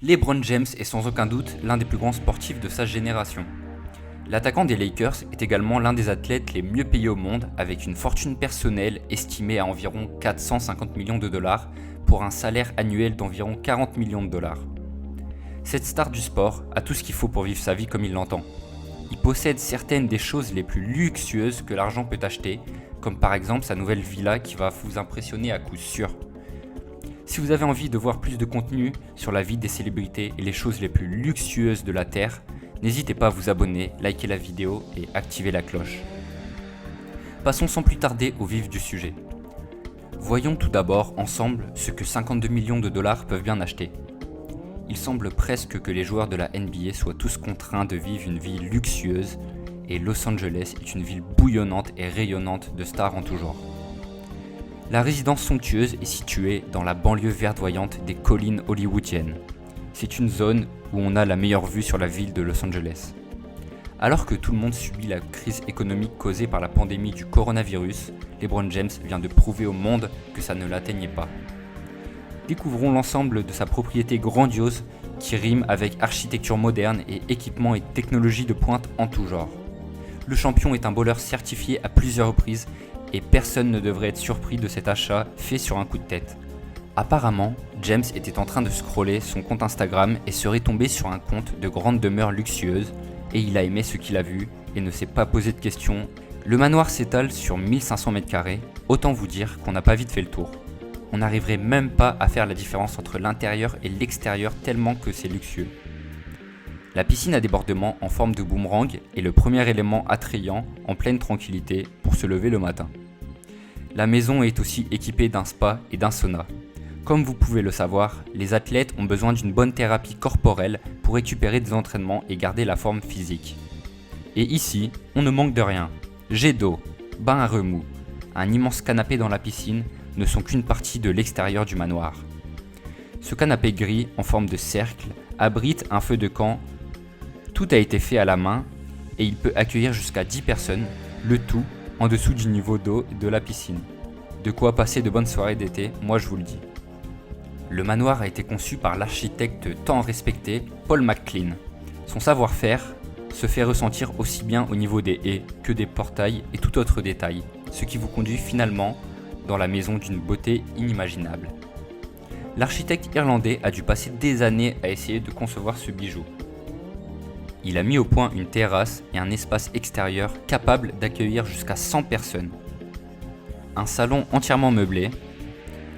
LeBron James est sans aucun doute l'un des plus grands sportifs de sa génération. L'attaquant des Lakers est également l'un des athlètes les mieux payés au monde, avec une fortune personnelle estimée à environ 450 millions de dollars pour un salaire annuel d'environ 40 millions de dollars. Cette star du sport a tout ce qu'il faut pour vivre sa vie comme il l'entend. Il possède certaines des choses les plus luxueuses que l'argent peut acheter, comme par exemple sa nouvelle villa qui va vous impressionner à coup sûr. Si vous avez envie de voir plus de contenu sur la vie des célébrités et les choses les plus luxueuses de la Terre, n'hésitez pas à vous abonner, liker la vidéo et activer la cloche. Passons sans plus tarder au vif du sujet. Voyons tout d'abord ensemble ce que 52 millions de dollars peuvent bien acheter. Il semble presque que les joueurs de la NBA soient tous contraints de vivre une vie luxueuse et Los Angeles est une ville bouillonnante et rayonnante de stars en tout genre. La résidence somptueuse est située dans la banlieue verdoyante des collines hollywoodiennes. C'est une zone où on a la meilleure vue sur la ville de Los Angeles. Alors que tout le monde subit la crise économique causée par la pandémie du coronavirus, LeBron James vient de prouver au monde que ça ne l'atteignait pas. Découvrons l'ensemble de sa propriété grandiose qui rime avec architecture moderne et équipements et technologies de pointe en tout genre. Le champion est un bowler certifié à plusieurs reprises et personne ne devrait être surpris de cet achat fait sur un coup de tête. Apparemment, James était en train de scroller son compte Instagram et serait tombé sur un compte de grande demeure luxueuse et il a aimé ce qu'il a vu et ne s'est pas posé de questions. Le manoir s'étale sur 1500 m², autant vous dire qu'on n'a pas vite fait le tour. On n'arriverait même pas à faire la différence entre l'intérieur et l'extérieur tellement que c'est luxueux. La piscine à débordement en forme de boomerang est le premier élément attrayant en pleine tranquillité pour se lever le matin. La maison est aussi équipée d'un spa et d'un sauna. Comme vous pouvez le savoir, les athlètes ont besoin d'une bonne thérapie corporelle pour récupérer des entraînements et garder la forme physique. Et ici, on ne manque de rien. Jet d'eau, bain à remous, un immense canapé dans la piscine ne sont qu'une partie de l'extérieur du manoir. Ce canapé gris en forme de cercle abrite un feu de camp. Tout a été fait à la main et il peut accueillir jusqu'à 10 personnes, le tout en dessous du niveau d'eau de la piscine. De quoi passer de bonnes soirées d'été, moi je vous le dis. Le manoir a été conçu par l'architecte tant respecté Paul McLean. Son savoir-faire se fait ressentir aussi bien au niveau des haies que des portails et tout autre détail, ce qui vous conduit finalement dans la maison d'une beauté inimaginable. L'architecte irlandais a dû passer des années à essayer de concevoir ce bijou. Il a mis au point une terrasse et un espace extérieur capable d'accueillir jusqu'à 100 personnes. Un salon entièrement meublé,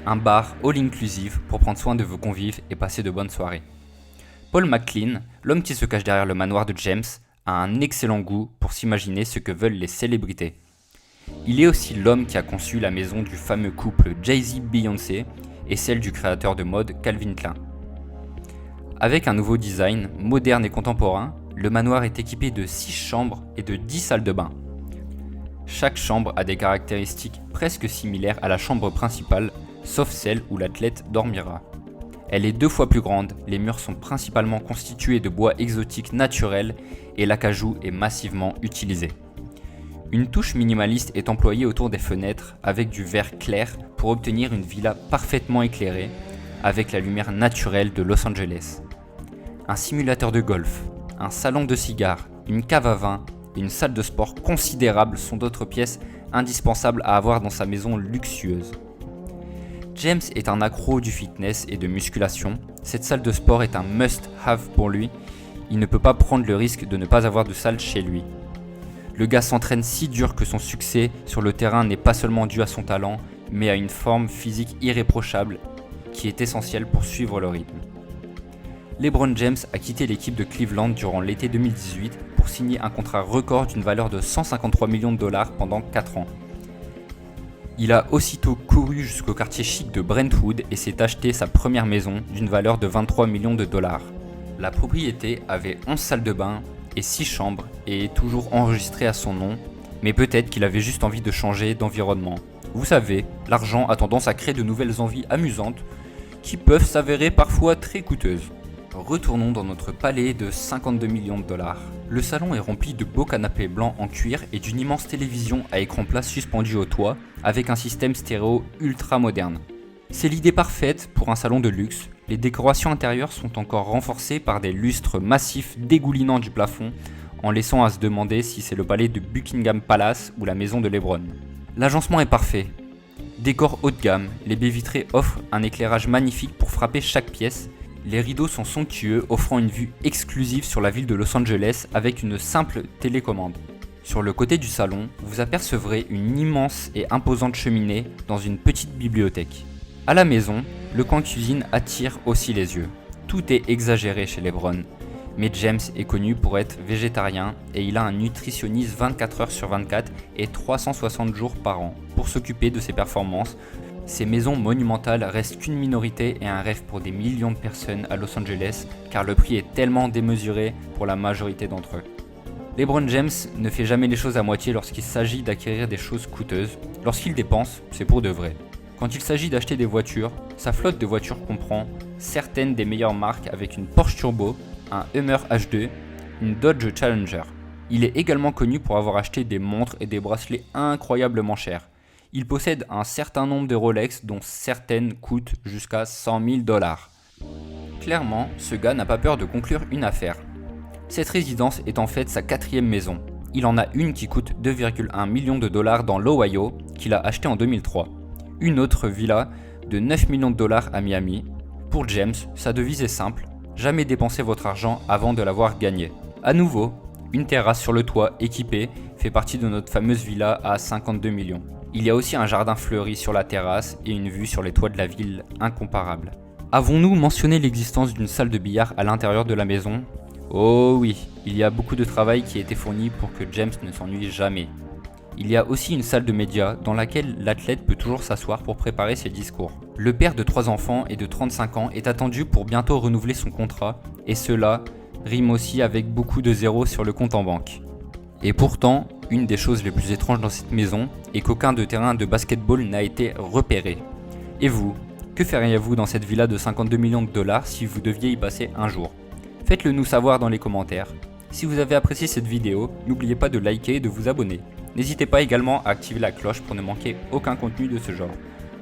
un bar all-inclusive pour prendre soin de vos convives et passer de bonnes soirées. Paul McLean, l'homme qui se cache derrière le manoir de James, a un excellent goût pour s'imaginer ce que veulent les célébrités. Il est aussi l'homme qui a conçu la maison du fameux couple Jay-Z-Beyoncé et celle du créateur de mode Calvin Klein. Avec un nouveau design, moderne et contemporain, le manoir est équipé de 6 chambres et de 10 salles de bain. Chaque chambre a des caractéristiques presque similaires à la chambre principale, sauf celle où l'athlète dormira. Elle est 2 fois plus grande, les murs sont principalement constitués de bois exotique naturel et l'acajou est massivement utilisé. Une touche minimaliste est employée autour des fenêtres avec du verre clair pour obtenir une villa parfaitement éclairée avec la lumière naturelle de Los Angeles. Un simulateur de golf, un salon de cigares, une cave à vin et une salle de sport considérable sont d'autres pièces indispensables à avoir dans sa maison luxueuse. James est un accro du fitness et de musculation. Cette salle de sport est un must-have pour lui. Il ne peut pas prendre le risque de ne pas avoir de salle chez lui. Le gars s'entraîne si dur que son succès sur le terrain n'est pas seulement dû à son talent, mais à une forme physique irréprochable qui est essentielle pour suivre le rythme. LeBron James a quitté l'équipe de Cleveland durant l'été 2018 pour signer un contrat record d'une valeur de 153 millions de dollars pendant 4 ans. Il a aussitôt couru jusqu'au quartier chic de Brentwood et s'est acheté sa première maison d'une valeur de 23 millions de dollars. La propriété avait 11 salles de bain et 6 chambres et est toujours enregistrée à son nom, mais peut-être qu'il avait juste envie de changer d'environnement. Vous savez, l'argent a tendance à créer de nouvelles envies amusantes qui peuvent s'avérer parfois très coûteuses. Retournons dans notre palais de 52 millions de dollars. Le salon est rempli de beaux canapés blancs en cuir et d'une immense télévision à écran plat suspendue au toit avec un système stéréo ultra moderne. C'est l'idée parfaite pour un salon de luxe, Les décorations intérieures sont encore renforcées par des lustres massifs dégoulinant du plafond, en laissant à se demander si c'est le palais de Buckingham Palace ou la maison de LeBron. L'agencement est parfait. Décor haut de gamme, les baies vitrées offrent un éclairage magnifique pour frapper chaque pièce. Les rideaux sont somptueux, offrant une vue exclusive sur la ville de Los Angeles avec une simple télécommande. Sur le côté du salon, vous apercevrez une immense et imposante cheminée dans une petite bibliothèque. À la maison, le coin cuisine attire aussi les yeux. Tout est exagéré chez LeBron, mais James est connu pour être végétarien et il a un nutritionniste 24 heures sur 24 et 360 jours par an pour s'occuper de ses performances. Ces maisons monumentales restent qu'une minorité et un rêve pour des millions de personnes à Los Angeles car le prix est tellement démesuré pour la majorité d'entre eux. LeBron James ne fait jamais les choses à moitié lorsqu'il s'agit d'acquérir des choses coûteuses. Lorsqu'il dépense, c'est pour de vrai. Quand il s'agit d'acheter des voitures, sa flotte de voitures comprend certaines des meilleures marques avec une Porsche Turbo, un Hummer H2, une Dodge Challenger. Il est également connu pour avoir acheté des montres et des bracelets incroyablement chers. Il possède un certain nombre de Rolex dont certaines coûtent jusqu'à 100 000 $. Clairement, ce gars n'a pas peur de conclure une affaire. Cette résidence est en fait sa 4e maison. Il en a une qui coûte 2,1 millions de dollars dans l'Ohio, qu'il a acheté en 2003. Une autre villa de 9 millions de dollars à Miami. Pour James, sa devise est simple, jamais dépenser votre argent avant de l'avoir gagné. À nouveau, une terrasse sur le toit équipée fait partie de notre fameuse villa à 52 millions. Il y a aussi un jardin fleuri sur la terrasse et une vue sur les toits de la ville incomparable. Avons-nous mentionné l'existence d'une salle de billard à l'intérieur de la maison ? Oh oui, il y a beaucoup de travail qui a été fourni pour que James ne s'ennuie jamais. Il y a aussi une salle de médias dans laquelle l'athlète peut toujours s'asseoir pour préparer ses discours. Le père de 3 enfants et de 35 ans est attendu pour bientôt renouveler son contrat, et cela rime aussi avec beaucoup de zéros sur le compte en banque. Et pourtant, une des choses les plus étranges dans cette maison est qu'aucun de terrain de basketball n'a été repéré. Et vous, que feriez-vous dans cette villa de 52 millions de dollars si vous deviez y passer un jour ? Faites-le nous savoir dans les commentaires. Si vous avez apprécié cette vidéo, n'oubliez pas de liker et de vous abonner. N'hésitez pas également à activer la cloche pour ne manquer aucun contenu de ce genre.